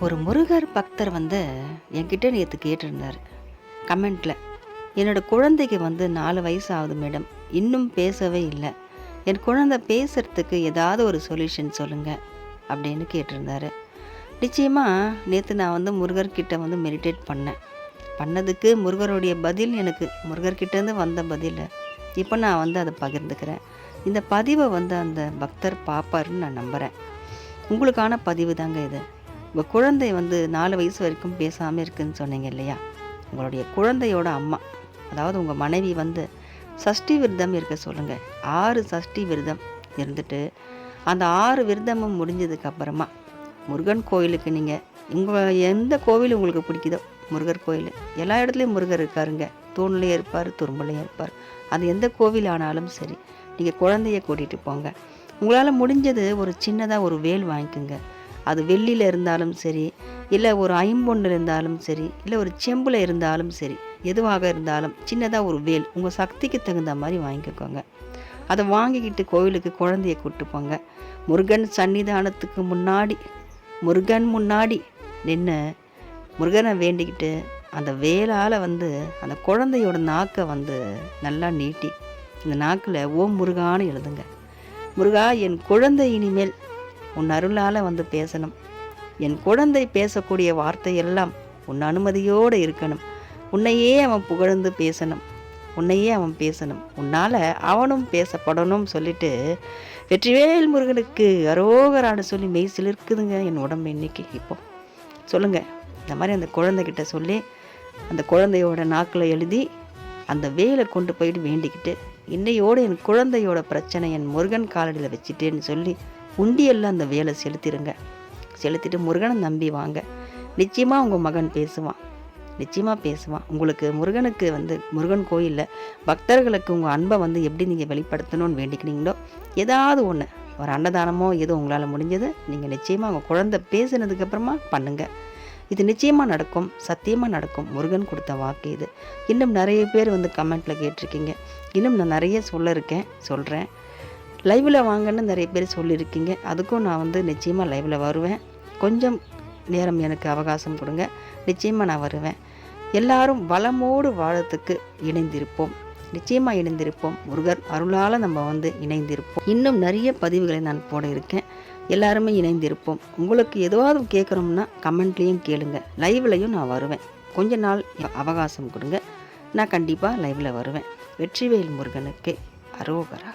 ஒரு முருகர் பக்தர் என்கிட்ட நேற்று கேட்டிருந்தார் கமெண்ட்டில். என்னோடய குழந்தைக்கு 4 வயசு ஆகுது மேடம், இன்னும் பேசவே இல்லை. என் குழந்தை பேசுகிறதுக்கு ஏதாவது ஒரு சொல்யூஷன் சொல்லுங்கள் அப்படின்னு கேட்டிருந்தாரு. நிச்சயமாக நேற்று நான் முருகர்கிட்ட மெடிடேட் பண்ணதுக்கு முருகருடைய பதில் எனக்கு முருகர்கிட்டேருந்து வந்த பதில் இப்போ நான் அதை பகிர்ந்துக்கிறேன். இந்த பதிவை அந்த பக்தர் பார்ப்பாருன்னு நான் நம்புகிறேன். உங்களுக்கான பதிவு தாங்க இது. உங்கள் குழந்தை 4 வயசு வரைக்கும் பேசாமல் இருக்குதுன்னு சொன்னீங்க இல்லையா? உங்களுடைய குழந்தையோட அம்மா, அதாவது உங்கள் மனைவி சஷ்டி விரதம் இருக்க சொல்லுங்கள். 6 சஷ்டி விரதம் இருந்துட்டு அந்த 6 விரதமும் முடிஞ்சதுக்கப்புறமா முருகன் கோயிலுக்கு நீங்கள் எந்த கோவில் உங்களுக்கு பிடிக்குதோ, முருகர் கோயில், எல்லா இடத்துலையும் முருகர் இருக்காருங்க. தூண்லேயே இருப்பார், துரும்புலையும் இருப்பார். அது எந்த கோவில் ஆனாலும் சரி, நீங்கள் குழந்தைய கூட்டிகிட்டு போங்க. உங்களால் முடிஞ்சது ஒரு சின்னதாக ஒரு வேல் வாங்கிக்கோங்க. அது வெள்ளியில் இருந்தாலும் சரி, இல்லை ஒரு ஐம்பொன்னில் இருந்தாலும் சரி, இல்லை ஒரு செம்பில் இருந்தாலும் சரி, எதுவாக இருந்தாலும் சின்னதாக ஒரு வேல் உங்கள் சக்திக்கு தகுந்த மாதிரி வாங்கிக்கோங்க. அதை வாங்கிக்கிட்டு கோவிலுக்கு குழந்தைய கூப்பிட்டு போங்க. முருகன் சன்னிதானத்துக்கு முருகன் முன்னாடி நின்று முருகனை வேண்டிக்கிட்டு அந்த வேலால் அந்த குழந்தையோட நாக்கை நல்லா நீட்டி இந்த நாக்கில் ஓம் முருகான்னு எழுதுங்க. முருகா, என் குழந்தை இனிமேல் உன் அருளால் பேசணும். என் குழந்தை பேசக்கூடிய வார்த்தையெல்லாம் உன் அனுமதியோடு இருக்கணும். உன்னையே அவன் புகழ்ந்து பேசணும். உன்னால் அவனும் பேசப்படணும் சொல்லிட்டு வெற்றிவேல் முருகனுக்கு அரோகரான்னு சொல்லி மெய் சிலிர்க்குதுங்க என் உடம்பு இன்னைக்கு. இப்போ சொல்லுங்கள், இந்த மாதிரி அந்த குழந்தைகிட்ட சொல்லி அந்த குழந்தையோட நாக்கில் எழுதி அந்த வேலை கொண்டு போயிட்டு வேண்டிக்கிட்டு, இன்னையோடு என் குழந்தையோட பிரச்சனை என் முருகன் காலடியில் வச்சுட்டேன்னு சொல்லி உண்டியெல்லாம் அந்த வேலை செலுத்திட்டு முருகனை நம்பி வாங்க. நிச்சயமாக உங்கள் மகன் பேசுவான். உங்களுக்கு முருகனுக்கு முருகன் கோயிலில் பக்தர்களுக்கு உங்கள் அன்பை எப்படி நீங்கள் வெளிப்படுத்தணும்னு வேண்டிக்கினீங்களோ, ஏதாவது ஒன்று, ஒரு அன்னதானமோ ஏதோ உங்களால் முடிஞ்சது நீங்கள் நிச்சயமாக உங்கள் குழந்தை பேசினதுக்கப்புறமா பண்ணுங்கள். இது நிச்சயமாக நடக்கும், சத்தியமாக நடக்கும். முருகன் கொடுத்த வாக்கு இது. இன்னும் நிறைய பேர் கமெண்ட்டில் கேட்டிருக்கீங்க. இன்னும் நான் நிறைய சொல்கிறேன். லைவில் வாங்கன்னு நிறைய பேர் சொல்லியிருக்கீங்க. அதுக்கும் நான் நிச்சயமாக லைவில் வருவேன். கொஞ்சம் நேரம் எனக்கு அவகாசம் கொடுங்க, நிச்சயமாக நான் வருவேன். எல்லாரும் வளமோடு வாழத்துக்கு நிச்சயமாக இணைந்திருப்போம். முருகர் அருளால் நம்ம இணைந்திருப்போம். இன்னும் நிறைய பதிவுகளை நான் போட இருக்கேன். எல்லாருமே இணைந்திருப்போம். உங்களுக்கு எதுவாவது கேட்குறோம்னா கமெண்ட்லேயும் கேளுங்க, லைவ்லையும் நான் வருவேன். கொஞ்ச நாள் அவகாசம் கொடுங்க, நான் கண்டிப்பாக லைவில் வருவேன். வெற்றிவேல் முருகனுக்கு அரோகரா.